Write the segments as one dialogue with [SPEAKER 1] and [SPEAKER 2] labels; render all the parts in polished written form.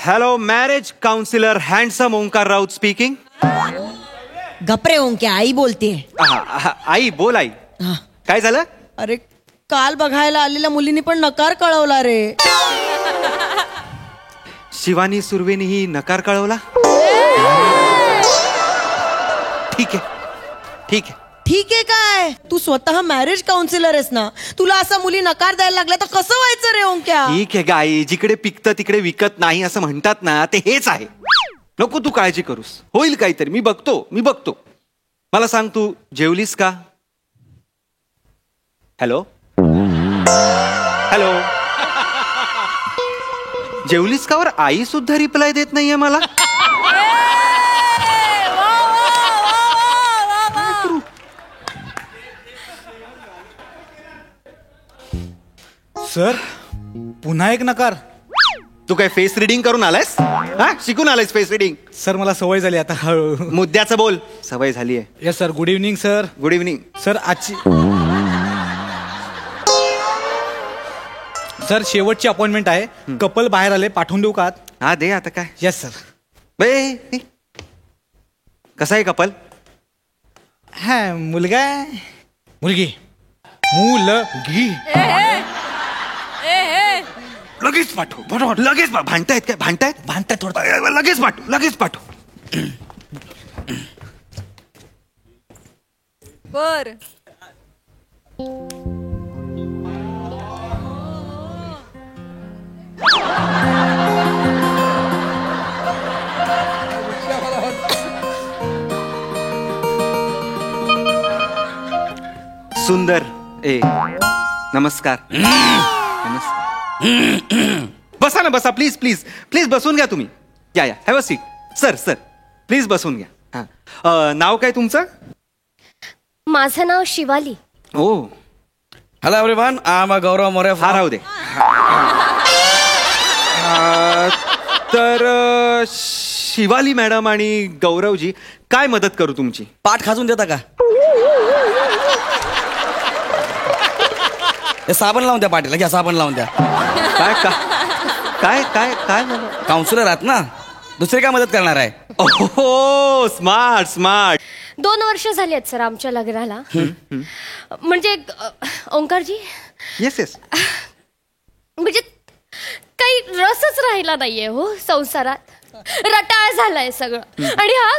[SPEAKER 1] Hello, marriage counsellor handsome Omkar Raut speaking.
[SPEAKER 2] गपरे ओंक्या, आई बोलते.
[SPEAKER 1] आई बोल. आई काय झालं?
[SPEAKER 2] अरे काल बघायला आलेल्या मुलीने पण नकार कळवला रे.
[SPEAKER 1] शिवानी सुर्वेनीही नकार कळवला. ठीक आहे ठीक आहे
[SPEAKER 2] ठीक आहे काय? तू स्वतः मॅरेज काउन्सिलर आहेस ना, तुला असा मुली नकार द्यायला लागला तर कसं व्हायचं रे ओंक्या?
[SPEAKER 1] ठीक आहे गाई, जिकडे पिकतं तिकडे विकत नाही असं म्हणतात ना, ते हेच आहे. नको तू काळजी करूस, होईल काहीतरी. मी बघतो. मला सांग, तू जेवलीस का? हॅलो हॅलो, जेवलीस का? वर आई सुद्धा रिप्लाय देत नाहीये मला.
[SPEAKER 3] सर, पुन्हा एक नकार.
[SPEAKER 1] तू काय फेस रिडिंग करून आलायस? हा, शिकून आलायस फेस रिडिंग?
[SPEAKER 3] सर मला सवय झाली आता. हळू.
[SPEAKER 1] मुद्द्याचं बोल. सवय झाली आहे.
[SPEAKER 3] Yes sir. Good evening sir.
[SPEAKER 1] Good evening
[SPEAKER 3] sir. Sir शेवटची अपॉइंटमेंट आहे. कपल बाहेर आले, पाठवून देऊ का?
[SPEAKER 1] हा दे आता. काय?
[SPEAKER 3] Yes sir.
[SPEAKER 1] कसा आहे कपल?
[SPEAKER 3] हा, मुलगा मुलगी. मुलगी.
[SPEAKER 1] लगेच पाठव. लगेच भांडतायत काय? भांडतायत थोडं. लगेच पाठव.
[SPEAKER 4] बर.
[SPEAKER 1] सुंदर. नमस्कार. बसा ना, बसा. प्लीज बसून घ्या तुम्ही. या have a seat. Sir please बसून घ्या. नाव काय तुमचं?
[SPEAKER 5] माझं नाव शिवाली.
[SPEAKER 1] ओ.
[SPEAKER 6] हॅलो एव्हरीवन, आय एम गौरव मोरे.
[SPEAKER 1] हा राहू दे. तर शिवाली मॅडम आणि गौरवजी, काय मदत करू तुमची?
[SPEAKER 6] पाठ खाजून देता का? साबण लावून द्या पाठीला. घ्या, साबण लावून द्या.
[SPEAKER 1] काय
[SPEAKER 6] काउन्सिलर आहात ना, दुसरी काय मदत करणार आहे?
[SPEAKER 1] ओहो, स्मार्ट.
[SPEAKER 5] 2 वर्ष झाली आहेत सर आमच्या लग्नाला. म्हणजे ओंकारजी.
[SPEAKER 1] येस.
[SPEAKER 5] म्हणजे काही रसच राहिला नाहीये हो संसारात. रटाळ झालाय सगळं. आणि हा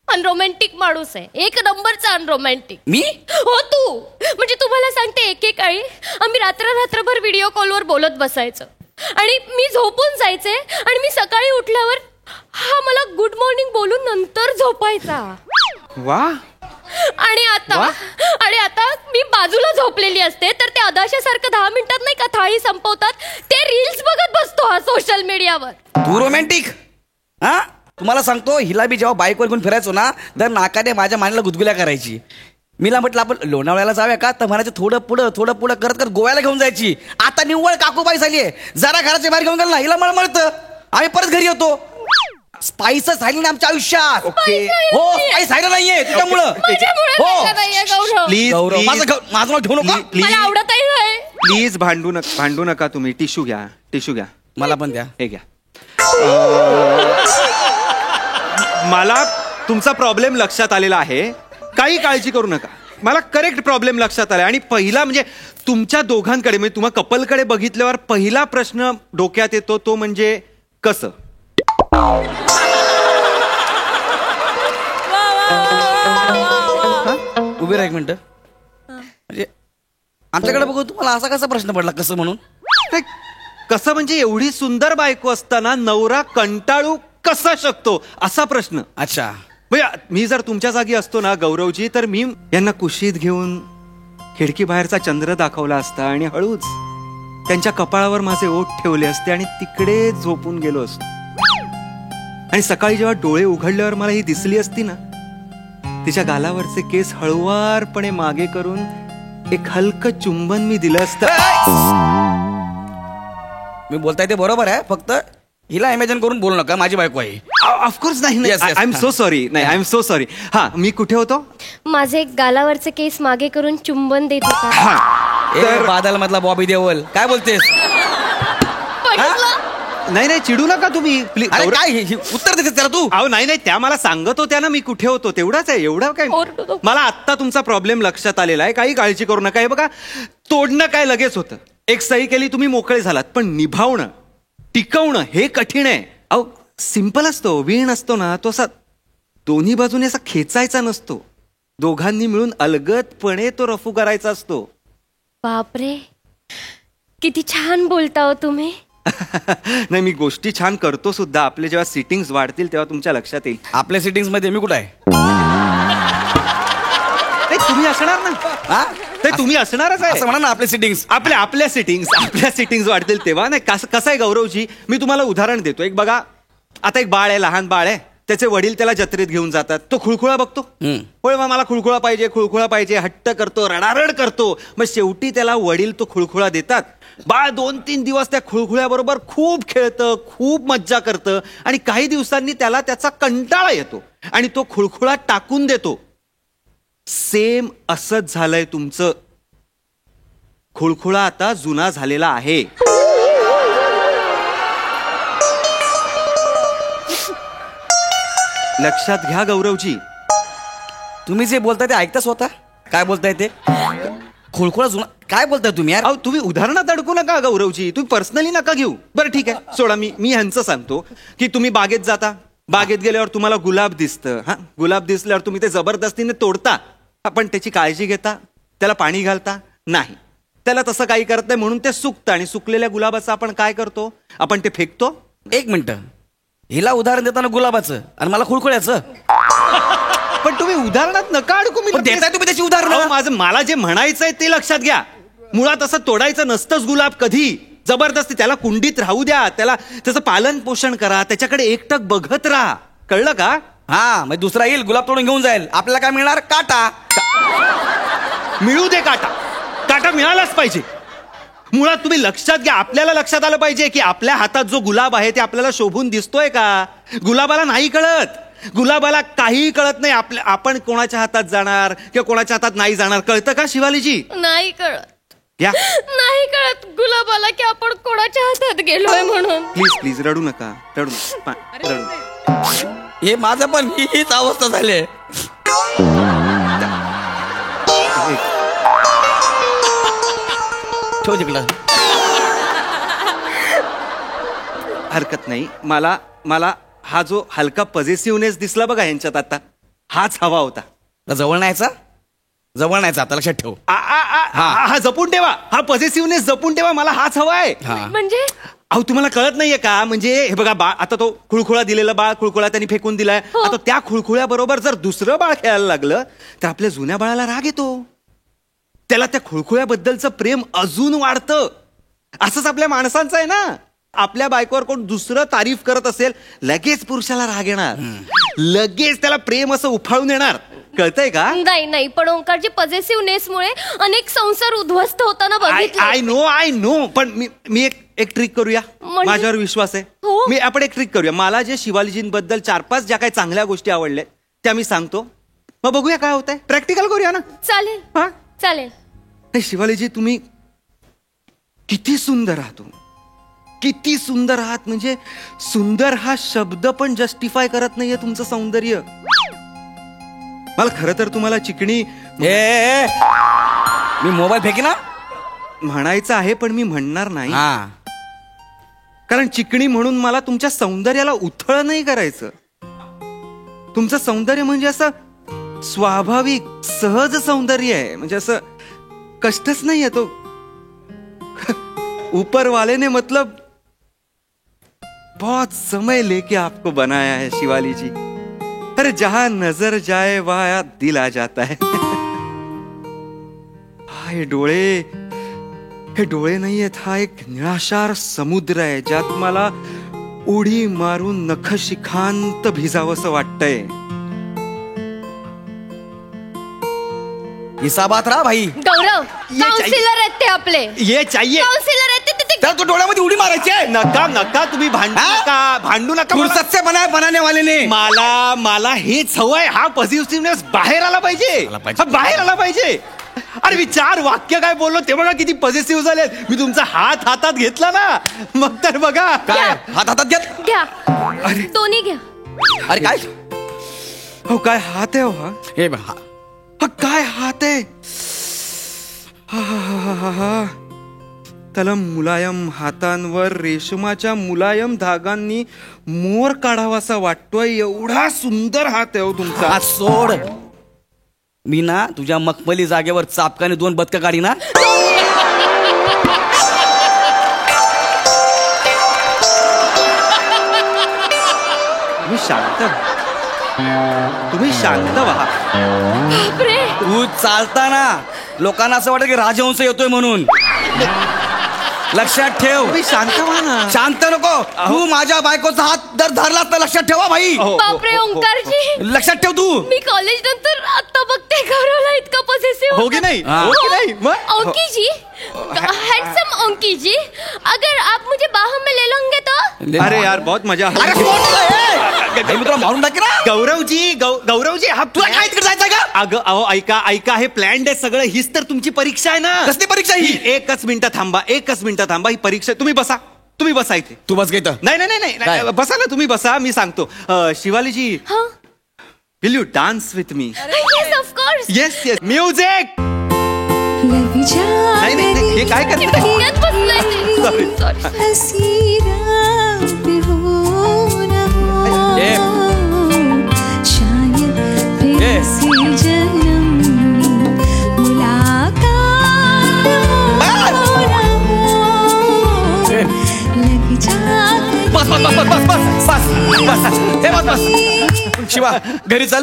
[SPEAKER 5] अनरोमॅन्टिक माणूस आहे. 1 नंबरचा अनरोमॅन्टिक.
[SPEAKER 6] मी?
[SPEAKER 5] हो तू. म्हणजे तुम्हाला सांगते, एकेकाळी आम्ही रात्रभर व्हिडिओ कॉलवर बोलत बसायचो. आणि मी झोपून जायचे आणि मी सकाळी उठल्यावर हा मला गुड मॉर्निंग बोलून नंतर झोपायचा.
[SPEAKER 1] वा.
[SPEAKER 5] आणि आता मी बाजूला झोपलेली असते तर ते अदाशासारखं 10 मिनिटात नाही का थाळी संपवतात, ते रील्स बघत बसतो हा सोशल मीडियावर.
[SPEAKER 6] तू रोमॅन्टिक? हा, तुम्हाला सांगतो, हिला बी जेव्हा बाईकवर घेऊन फिरायचो ना, तर नाकाने माझ्या मानेला गुदगुल्या करायची. मीला म्हटलं आपण लोणावळ्याला जाऊया का, तर म्हणायचं थोडं पुढं करत गोव्याला घेऊन जायची. आता निव्वळ काकूबाई झालीये. जरा घराच्या बाहेर घेऊन गेलं ना, हिला मळमळतं. आम्ही परत घरी येतो. स्पाइसच राहिली ना आमच्या आयुष्यात. हो, स्पाइस राहिलं नाहीये त्याच्यामुळं. हो
[SPEAKER 1] प्लीज,
[SPEAKER 6] माझं नाव ठेवू नका.
[SPEAKER 1] प्लीज भांडू नका तुम्ही. टिश्यू घ्या.
[SPEAKER 6] मला पण द्या.
[SPEAKER 1] हे घ्या. मला तुमचा प्रॉब्लेम लक्षात आलेला आहे. काही काळजी करू नका. मला करेक्ट प्रॉब्लेम लक्षात आला. आणि पहिला म्हणजे तुमच्या दोघांकडे, म्हणजे तुम्हा कपलकडे बघितल्यावर पहिला प्रश्न डोक्यात येतो तो म्हणजे कसं.
[SPEAKER 6] उभे राहा 1 मिनिट. म्हणजे आमच्याकडे बघू तुम्हाला असा कसा प्रश्न पडला, कसं म्हणून?
[SPEAKER 1] कसं म्हणजे एवढी सुंदर बायको असताना नवरा कंटाळू कसा शकतो, असा प्रश्न.
[SPEAKER 6] अच्छा.
[SPEAKER 1] मी जर तुमच्या जागी असतो ना गौरवजी, तर मी यांना कुशीत घेऊन खिडकी बाहेरचा चंद्र दाखवला असता आणि हळूच त्यांच्या कपाळावर माझे ओठ ठेवले असते आणि तिकडे झोपून गेलो असतो. आणि सकाळी जेव्हा डोळे उघडल्यावर मला ही दिसली असती ना, तिच्या गालावरचे केस हळुवारपणे मागे करून एक हलकं चुंबन मी दिलं असतं.
[SPEAKER 6] मी बोलताय ते बरोबर आहे, फक्त हिला इमॅजिन करून बोलू नका, माझी बायको आहे.
[SPEAKER 1] ऑफकोर्स. नाही, आय एम सो सॉरी. हा, मी कुठे होतो?
[SPEAKER 5] माझे गालावरचे केस मागे करून चुंबन देत होता.
[SPEAKER 6] बादल मधला बॉबी देओल काय बोलतेस?
[SPEAKER 1] नाही नाही चिडू नका तुम्ही प्लीज.
[SPEAKER 6] अरे काय उत्तर देते त्याला तू?
[SPEAKER 1] अहो नाही नाही त्या मला सांगत होत्या ना मी कुठे होतो तेवढाच आहे. एवढं काय
[SPEAKER 5] ओरडू नको.
[SPEAKER 1] मला आत्ता तुमचा प्रॉब्लेम लक्षात आलेला आहे. काही काळजी करू नका. हे बघा तोडणं काय लगेच होतं. एक सही केली तुम्ही मोकळे झालात. पण निभावणं टिकवणं हे कठीण आहे. अहो सिंपल असतो. वीण असतो ना तो असा दोन्ही बाजूने असा खेचायचा नसतो. दोघांनी मिळून अलगदपणे तो रफू करायचा असतो.
[SPEAKER 5] बापरे किती छान बोलता हो तुम्ही.
[SPEAKER 1] नाही मी गोष्टी छान करतो सुद्धा. आपले जेव्हा सिटिंग्स वाढतील तेव्हा तुमच्या लक्षात येईल.
[SPEAKER 6] आपल्या सिटिंग्स मध्ये मी कुठं आहे?
[SPEAKER 1] नाही, तुम्ही असणार ना.
[SPEAKER 6] हा?
[SPEAKER 1] नाही, तुम्ही असणारच आहे.
[SPEAKER 6] असं म्हणा ना आपले सिटिंग्स.
[SPEAKER 1] आपल्या सिटिंग्स वाढतील तेव्हा. नाही कसं आहे गौरवजी मी तुम्हाला उदाहरण देतो. एक बघा आता एक बाळ आहे लहान बाळ आहे. त्याचे वडील त्याला जत्रेत घेऊन जातात. तो खुळखुळा बघतो. होय मग मला खुळखुळा पाहिजे हट्ट करतो रडारड करतो. मग शेवटी त्याला वडील तो खुळखुळा देतात. बाळ 2-3 दिवस त्या खुळखुळ्याबरोबर खूप खेळतं खूप मज्जा करतं आणि काही दिवसांनी त्याला त्याचा कंटाळा येतो आणि तो खुळखुळा टाकून देतो. सेम असंच झालंय तुमचं. खुळखुळा आता जुना झालेला आहे. लक्षात घ्या गौरवजी.
[SPEAKER 6] तुम्ही जे बोलताय ते ऐकता स्वतः? काय बोलताय ते? खुळखुळा जुना काय बोलताय तुम्ही यार?
[SPEAKER 1] अहो तुम्ही उदाहरणात अडकू नका गौरवजी. तुम्ही पर्सनली नका घेऊ. बरं ठीक आहे सोडा. मी ह्यांचं सांगतो की तुम्ही बागेत जाता. बागेत गेल्यावर तुम्हाला गुलाब दिसतं. हा गुलाब दिसल्यावर तुम्ही ते जबरदस्तीने तोडता. पण त्याची काळजी घेता त्याला पाणी घालता नाही. त्याला तसं काही करत नाही म्हणून ते सुकतं आणि सुकलेल्या गुलाबाचं आपण काय करतो? आपण ते फेकतो.
[SPEAKER 6] एक मिनिट हिला उदाहरण देताना गुलाबाचं आणि मला खुळखुळ्याचं.
[SPEAKER 1] पण तुम्ही उदाहरणात नका अडकू. मी
[SPEAKER 6] पण देताय तुम्ही त्याची उदाहरणं.
[SPEAKER 1] मला जे म्हणायचंय ते लक्षात घ्या. मुळात असं तोडायचं नसतंच गुलाब कधी. जबरदस्ती त्याला कुंडीत राहू द्या. त्याला त्याचं पालन पोषण करा. त्याच्याकडे एकटक बघत राहा. कळलं का?
[SPEAKER 6] हा मग दुसरा येईल गुलाब तोडून घेऊन जाईल. आपल्याला काय मिळणार? काटा.
[SPEAKER 1] मिळू दे काटा. काटा मिळालाच पाहिजे. मुळात तुम्ही लक्षात घ्या. आपल्याला लक्षात आलं पाहिजे की आपल्या हातात जो गुलाब आहे ते आपल्याला शोभून दिसतोय का? गुलाबाला नाही कळत. गुलाबाला काहीही कळत नाही. आपण कोणाच्या हातात जाणार किंवा कोणाच्या हातात नाही जाणार कळतं का शिवालीजी?
[SPEAKER 5] नाही कळत.
[SPEAKER 1] या
[SPEAKER 5] नाही कळत गुलाबाला की आपण कोणाच्या हातात गेलोय म्हणून.
[SPEAKER 1] प्लीज रडू नका. रडू.
[SPEAKER 6] हे माझं पण हीच अवस्था झाली आहे. ठेव तिकडं.
[SPEAKER 1] हरकत नाही. मला हा जो हलका पॉझिटिव्हनेस दिसला बघा यांच्यात आता हाच हवा होता.
[SPEAKER 6] जवळ न्यायचा आता लक्षात ठेव.
[SPEAKER 1] हा जपून ठेवा. हा पॉझिटिव्हनेस जपून ठेवा. मला हाच हवा आहे.
[SPEAKER 5] म्हणजे
[SPEAKER 1] अहो तुम्हाला कळत नाहीये का? म्हणजे हे बघा बाळ आता तो खुळखुळा दिलेला बाळ खुळखुळा त्यांनी फेकून दिलाय. आता त्या खुळखुळ्याबरोबर जर दुसरं बाळ खेळायला लागलं तर आपल्या जुन्या बाळाला राग येतो. त्याला त्या खुळखुळ्याबद्दलचं प्रेम अजून वाढतं. असंच आपल्या माणसांचं आहे ना. आपल्या बायकोवर कोण दुसरं तारीफ करत असेल लगेच पुरुषाला राग येणार. लगेच त्याला प्रेम असं उफाळून येणार. कळतंय का?
[SPEAKER 5] नाही पण ओंकारची पॉझिटिव्हनेसमुळे अनेक संसार उद्ध्वस्त होताना बघितले.
[SPEAKER 1] आय नो पण मी एक ट्रिक करूया.
[SPEAKER 5] म्हणजे?
[SPEAKER 1] माझ्यावर विश्वास आहे.
[SPEAKER 5] हो.
[SPEAKER 1] आपण एक ट्रिक करूया. मला जे शिवालीजींबद्दल 4-5 ज्या काही चांगल्या गोष्टी आवडल्या त्या मी सांगतो. मग बघूया काय होतंय. प्रॅक्टिकल करूया ना.
[SPEAKER 5] चालेल.
[SPEAKER 1] हा
[SPEAKER 5] चालेल.
[SPEAKER 1] नाही शिवालीजी तुम्ही किती सुंदर आहात. किती सुंदर आहात. म्हणजे सुंदर हा शब्द पण जस्टिफाय करत नाहीये तुमचं सौंदर्य. मला खरं तर तुम्हाला चिकणी
[SPEAKER 6] मी मोबाईल फेकी ना
[SPEAKER 1] म्हणायचं आहे पण मी म्हणणार नाही.
[SPEAKER 6] हा
[SPEAKER 1] कारण चिकणी म्हणून मला तुमच्या सौंदर्याला उथळ नाही करायचं. तुमचं सौंदर्य म्हणजे असं स्वाभाविक सहज सौंदर्य आहे. म्हणजे असं कष्टच नाहीये तो. ऊपर वाले ने मतलब बहुत समय लेके आपको बनाया है शिवाली जी. अरे जहां नजर जाए वहां दिल आ जाता है. हे डोळे नाहीयेत. हा एक निराशार समुद्र आहे ज्यात मला उडी मारून नखशिखांत भिजावंसं वाटतंय.
[SPEAKER 6] हिसाबात राहा भाई.
[SPEAKER 5] गौरव काउन्सिलर आहेत ते आपले.
[SPEAKER 1] ये चाहिए.
[SPEAKER 5] काउन्सिलर आहेत ते.
[SPEAKER 6] त्याला तो डोळ्यामध्ये उडी मारायची आहे.
[SPEAKER 1] नका तुम्ही भांडू नका.
[SPEAKER 6] फुर्सत से बनाने वाले ने.
[SPEAKER 1] मला हेच हवंय. हा पॉझिटिव्हनेस बाहेर आला पाहिजे.
[SPEAKER 6] आला पाहिजे.
[SPEAKER 1] बाहेर आला पाहिजे. अरे मी 4 वाक्य काय बोललो ते बघा किती पॉझिटिव्ह झाले. मी तुमचा हात हातात घेतला ना मग तर बघा.
[SPEAKER 6] काय हात हातात घेत
[SPEAKER 5] घ्या दोन्ही घ्या.
[SPEAKER 6] अरे काय
[SPEAKER 1] हो काय हात आहे हो हा.
[SPEAKER 6] हे बघ, हा.
[SPEAKER 1] हा काय हात आहे. हा. त्याला मुलायम हातांवर रेशमाच्या मुलायम धागांनी मोर काढावासा वाटतोय एवढा सुंदर हात आहे हो तुमचा.
[SPEAKER 6] हात सोड. मी ना तुझ्या मखमली जागेवर चापकाने 2 बदकं काढी ना.
[SPEAKER 1] तुम्ही शांत तुम्ही शांत व्हा.
[SPEAKER 5] बापरे.
[SPEAKER 6] तू चालताना लोकांना असं वाटतं की राजहंस येतोय म्हणून. लक्षात ठेव.
[SPEAKER 1] तुम्ही शांत व्हा ना.
[SPEAKER 6] शांत नको. तू माझ्या बायकोचा हात जर धरलास तर लक्षात ठेवा भाई.
[SPEAKER 5] बापरे ओंकारजी.
[SPEAKER 6] लक्षात ठेव तू.
[SPEAKER 5] मी कॉलेज नंतर आता बघते गौरवला इतका पॉझिटिव्ह.
[SPEAKER 1] हो की नाही.
[SPEAKER 6] हाँ.
[SPEAKER 1] हो की नाही मग.
[SPEAKER 5] ओंकी जी, हैंडसम ओंकी जी, अगर आप मुझे बाहों में ले लोगे तो.
[SPEAKER 1] अरे यार बहुत मजा
[SPEAKER 6] अरे
[SPEAKER 1] आली.
[SPEAKER 6] सोड ना, ए. मी तुला मारून टाकी ना.
[SPEAKER 1] गौरवजी हा
[SPEAKER 6] तुला काय तिकडे जायचं का?
[SPEAKER 1] अगं अहो ऐका हे प्लॅन्ड आहे सगळं. हीच तर तुमची परीक्षा आहे ना.
[SPEAKER 6] कसली परीक्षा ही?
[SPEAKER 1] एकच मिनिटं थांबा ही परीक्षा. तुम्ही बसा इथे.
[SPEAKER 6] तू बस घेत.
[SPEAKER 1] नाही
[SPEAKER 6] काय?
[SPEAKER 1] बसा ना तुम्ही बसा. मी सांगतो. शिवालीजी
[SPEAKER 5] हाँ.
[SPEAKER 1] Will you dance with me.
[SPEAKER 5] Yes, of course.
[SPEAKER 1] Yes music. नाही हे काय करताय.
[SPEAKER 5] ठिणग्यात बसलोय ते.
[SPEAKER 1] Sorry.
[SPEAKER 5] Sorry.
[SPEAKER 6] बस बस बस बस बस बस बस हे बस बस. शिवा घरी चल.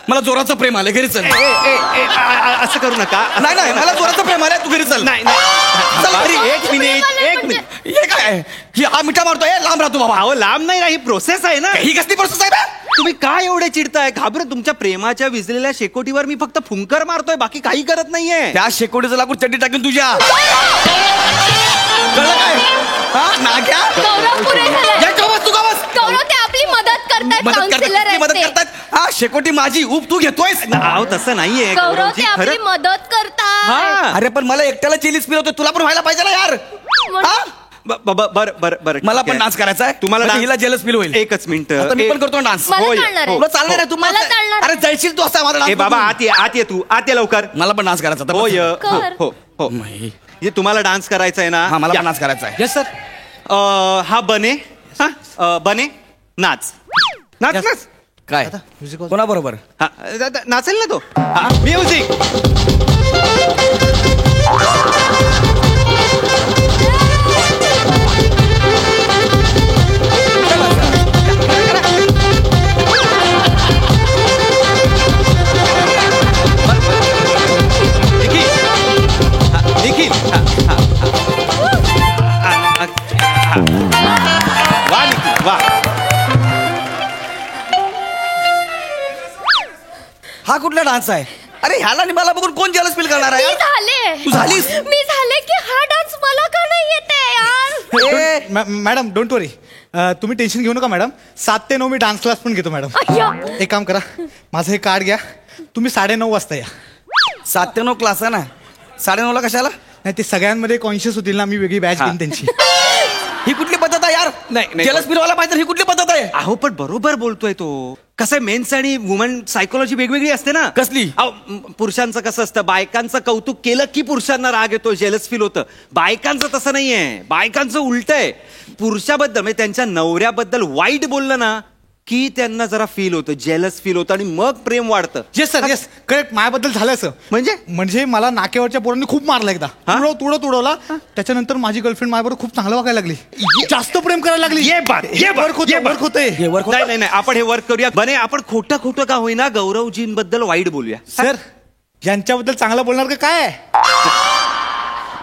[SPEAKER 6] मला जोराचं प्रेम आलं. घरी चल.
[SPEAKER 1] असं करू नका.
[SPEAKER 6] नाही मला जोराचं प्रेम आलं. तू घरी चल.
[SPEAKER 1] नाही
[SPEAKER 6] चल घरी.
[SPEAKER 1] एक मिनिट.
[SPEAKER 6] हे काय ही हा मिठा मारतोय. लांब राहतो बाबा.
[SPEAKER 1] अहो लांब नाही ही प्रोसेस आहे ना.
[SPEAKER 6] ही कसली प्रोसेस आहे बे?
[SPEAKER 1] तुम्ही काय एवढे चिडताय. घाबरत तुमच्या प्रेमाच्या विजलेल्या शेकोटीवर मी फक्त फुंकर मारतोय बाकी काही करत नाहीये.
[SPEAKER 6] त्या शेकोटीचं लाकूड चड्डी टाकून तुझ्या. कळलं काय? हा नाग्या.
[SPEAKER 5] गौरव पुरे झालाय.
[SPEAKER 6] या गवस तू गवस.
[SPEAKER 5] गौरव ते आपली मदत करतायत.
[SPEAKER 6] मदत
[SPEAKER 5] काउन्सिलर
[SPEAKER 6] करतात. हा शेकोटी माझी ऊप तू घेतोयस.
[SPEAKER 1] अहो तसं नाहीये
[SPEAKER 5] गौरव
[SPEAKER 1] गौरवजी,
[SPEAKER 5] ते आपली
[SPEAKER 1] खरं.
[SPEAKER 5] मदत करतात.
[SPEAKER 1] हा.
[SPEAKER 6] अरे पण मला एकट्याला चिलीज फिरवतोय. तुला पण व्हायला पाहिजे ना यार. हा?
[SPEAKER 1] बर
[SPEAKER 6] मला पण डान्स करायचा आहे.
[SPEAKER 1] तुम्हाला
[SPEAKER 6] म्हणजे
[SPEAKER 1] dance-
[SPEAKER 6] हिला जेलस फील होईल.
[SPEAKER 1] एकच मिनिट.
[SPEAKER 6] आता मी पण करतो डान्स.
[SPEAKER 5] मला
[SPEAKER 1] होय,
[SPEAKER 5] चालणार आहे.
[SPEAKER 6] तुला चालणार आहे. तू
[SPEAKER 5] मला चालणार
[SPEAKER 6] अरे जयशील तू असा माझा
[SPEAKER 1] ए
[SPEAKER 6] डान्स.
[SPEAKER 1] बाबा आत ये तू आत ये लवकर.
[SPEAKER 6] मला पण डान्स करायचा.
[SPEAKER 1] होय
[SPEAKER 5] कर.
[SPEAKER 1] हो
[SPEAKER 6] नाही.
[SPEAKER 1] हे तुम्हाला डान्स करायचा आहे ना.
[SPEAKER 6] हा मला
[SPEAKER 1] या.
[SPEAKER 6] पण डान्स करायचा आहे.
[SPEAKER 3] Yes sir.
[SPEAKER 1] हा बने. बने नाच नाच
[SPEAKER 3] Yes.
[SPEAKER 1] नाच.
[SPEAKER 6] काय
[SPEAKER 3] music
[SPEAKER 6] कोणा बरोबर?
[SPEAKER 1] हा, नाचेल ना तो. म्युझिक. निखिल वा निखिल वा.
[SPEAKER 6] हा कुठला डान्स आहे? अरे ह्याला आणि मला बघून कोण जेलस फील करणार आहे
[SPEAKER 5] मी
[SPEAKER 6] यार?
[SPEAKER 5] झाले.
[SPEAKER 6] तू झालीस?
[SPEAKER 5] मी झाले की हा डान्स मला का नाही येते यार.
[SPEAKER 3] मॅडम डोंट वरी. तुम्ही टेन्शन घेऊ नका मॅडम. 7 ते 9 मी डान्स क्लास पण घेतो मॅडम.
[SPEAKER 5] अय्या.
[SPEAKER 3] एक काम करा, माझं हे कार्ड घ्या. तुम्ही 9:30 वाजता या.
[SPEAKER 6] 7 ते 9 क्लास आहे ना. 9:30 ला कशाला?
[SPEAKER 3] नाही ते सगळ्यांमध्ये कॉन्शियस होतील ना. मी वेगळी बॅच घेईन त्यांची.
[SPEAKER 6] ही कुठली पद्धत आहे यार?
[SPEAKER 1] नाही.
[SPEAKER 6] जेलस फिरवायला पाहिजे. ही कुठली पद्धत आहे?
[SPEAKER 1] अहो पण बरोबर बोलतोय तो. कसं आहे मेन्स आणि वुमन सायकोलॉजी वेगवेगळी असते ना.
[SPEAKER 6] कसली?
[SPEAKER 1] अहो, पुरुषांचं कसं असतं बायकांचं कौतुक केलं की पुरुषांना राग येतो जेलस फील होतं. बायकांचं तसं नाहीये. बायकांचं उलट आहे. पुरुषाबद्दल म्हणजे त्यांच्या नवऱ्याबद्दल वाईट बोललं ना की त्यांना जरा फील होतं जेलस फील होतं आणि मग प्रेम वाढतं.
[SPEAKER 3] Yes sir yes correct. माझ्याबद्दल झालं असं. म्हणजे मला नाकेवरच्या पोरांनी खूप मारला एकदा. तुडवला. त्याच्यानंतर माझी गर्लफ्रेंड माझ्याबरोबर खूप चांगलं वागायला लागली. जास्त प्रेम करायला लागली. वर्क होतंय.
[SPEAKER 1] नाही आपण हे वर्क करूया. बने आपण खोटं का होईना गौरवजींबद्दल वाईट बोलूया.
[SPEAKER 3] सर यांच्याबद्दल चांगलं बोलणार का काय?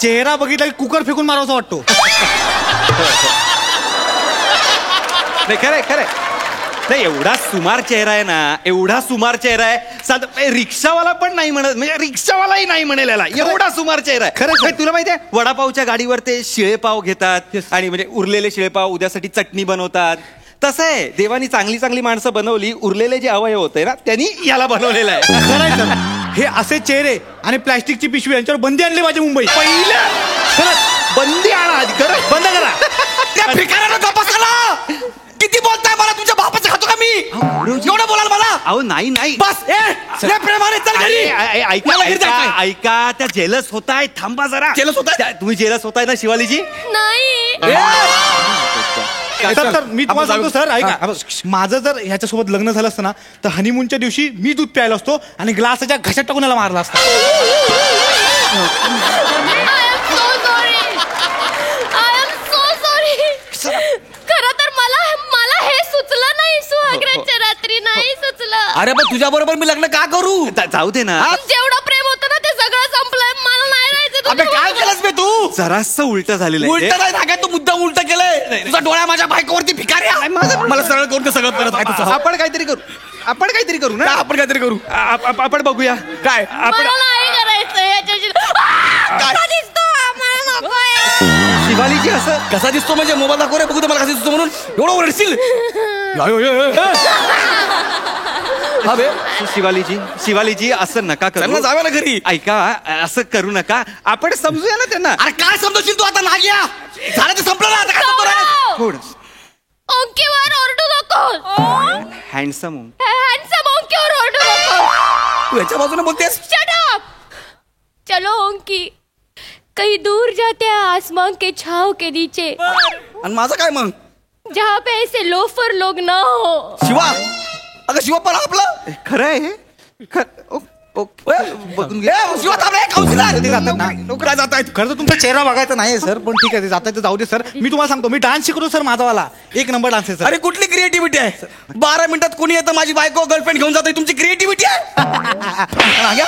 [SPEAKER 3] चेहरा बघितला की कुकर फेकून मारावासा वाटतो.
[SPEAKER 1] नाही खरंय. नाही एवढा सुमार चेहरा आहे ना. एवढा सुमार चेहरा आहे. साधा रिक्षावाला पण नाही म्हणत. म्हणजे रिक्षावालाही नाही म्हणेल याला. एवढा सुमार चेहरा आहे. खरं तुला माहिती आहे वडापावच्या गाडीवर ते शिळेपाव घेतात आणि म्हणजे उरलेले शिळेपाव उद्यासाठी चटणी बनवतात. तसं आहे, देवानी चांगली चांगली माणसं बनवली, उरलेले जे अवयव होते ना त्यांनी याला बनवलेलं आहे.
[SPEAKER 3] खरं आहे सर. हे असे चेहरे आणि प्लॅस्टिकची पिशवी यांच्यावर बंदी आणली माझी मुंबई.
[SPEAKER 1] पहिलं खरंच बंदी आणा आधी, खरंच बंद करा.
[SPEAKER 6] त्या भिकाऱ्यानं तपासाला किती बोलताय मला, तुमच्या बापाचं खातो का मी एवढं बोलाल मला.
[SPEAKER 1] अहो नाही नाही,
[SPEAKER 6] बस लय प्रेमाने चल घरी. मला घरी जायचंय.
[SPEAKER 1] ऐका, त्या जेलस होताय, थांबा जरा.
[SPEAKER 6] जेलस होताय?
[SPEAKER 1] तुम्ही जेलस होताय ना शिवालीजी?
[SPEAKER 5] नाही.
[SPEAKER 3] सर मी तुम्हाला सांगतो सर, ऐका, माझं जर ह्याच्यासोबत लग्न झालं असतं ना तर हनीमूनच्या दिवशी मी दूध प्यायला असतो आणि ग्लासाच्या घशात टाकून याला मारला असता.
[SPEAKER 5] खरं तर मला हे सुचलं नाही, सुहागराच्या रात्री नाही सुचलं.
[SPEAKER 6] अरे पण तुझ्या बरोबर मी लग्न का करू.
[SPEAKER 1] जाऊ दे ना.
[SPEAKER 5] जेवढं प्रेम होतं ना ते सगळं संपलंय, मला नाही राहायचं
[SPEAKER 6] अबे काय केलंस बे तू.
[SPEAKER 1] जरास उलट झालेलं आहे
[SPEAKER 6] उलट नाही सांगाय, तू मुद्दा उलट केलंय. तुझा डोळा माझ्या बायकोवरती भिकाऱ्या. मला सरळ करून ते सगळं करत आहे तुझं.
[SPEAKER 1] आपण काहीतरी करू, आपण काहीतरी करू ना.
[SPEAKER 6] आपण काहीतरी करू.
[SPEAKER 1] आपण बघूया
[SPEAKER 6] काय
[SPEAKER 1] आपण.
[SPEAKER 5] मला नाही करायचं याच्याशी. कसा दिसतो मला नकोय.
[SPEAKER 1] शिवालीजी असं
[SPEAKER 6] कसा दिसतो म्हणजे मोबाईल दाखव रे बघू, मला कसा दिसतो म्हणून एवढं ओरडशील. हा बे
[SPEAKER 1] शिवालीजी असं नका
[SPEAKER 6] त्यांना
[SPEAKER 1] करू.
[SPEAKER 6] जाऊया ना घरी.
[SPEAKER 1] ऐका, असं करू नका, आपण समजूया ना त्यांना.
[SPEAKER 6] अरे काय समजशील तू आता. नाग्या झालं ते संपलं ना, आता काय समजून राहिलं?
[SPEAKER 1] थोडं
[SPEAKER 5] ओंकीवर ओरडू नको.
[SPEAKER 1] हँडसम
[SPEAKER 5] हॅन्डसम ओंकीवर ओरडू नको.
[SPEAKER 6] तू याच्या बाजूने बोलतेस.
[SPEAKER 5] Shut up! चलो ओंकी, कहीं दूर जाते हैं आसमान के छाव के नीचे,
[SPEAKER 6] आणि माझं काय मग.
[SPEAKER 5] जहाँ पे ऐसे लोफर लोग ना हो.
[SPEAKER 6] शिवा, अगं शिवा पण आपलं
[SPEAKER 1] खरं आहे हे? बघून घे.
[SPEAKER 6] शिवा थांब रे, काउन्सिलर.
[SPEAKER 3] ते जातात ना.
[SPEAKER 6] नोकऱ्या जात आहेत.
[SPEAKER 3] खरं तर तुमचा चेहरा बघायचा नाही सर, पण ठीक आहे, ते जाता ते जाऊ दे सर. मी तुम्हाला सांगतो, मी डान्स शिकतो सर, माझावाला 1 नंबर डान्स आहे सर.
[SPEAKER 6] अरे कुठली क्रिएटिव्हिटी आहे. 12 मिनिटात कोणी येतं माझी बायको गर्लफ्रेंड घेऊन जाते, तुमची क्रिएटिव्हिटी आहे. नाग्या?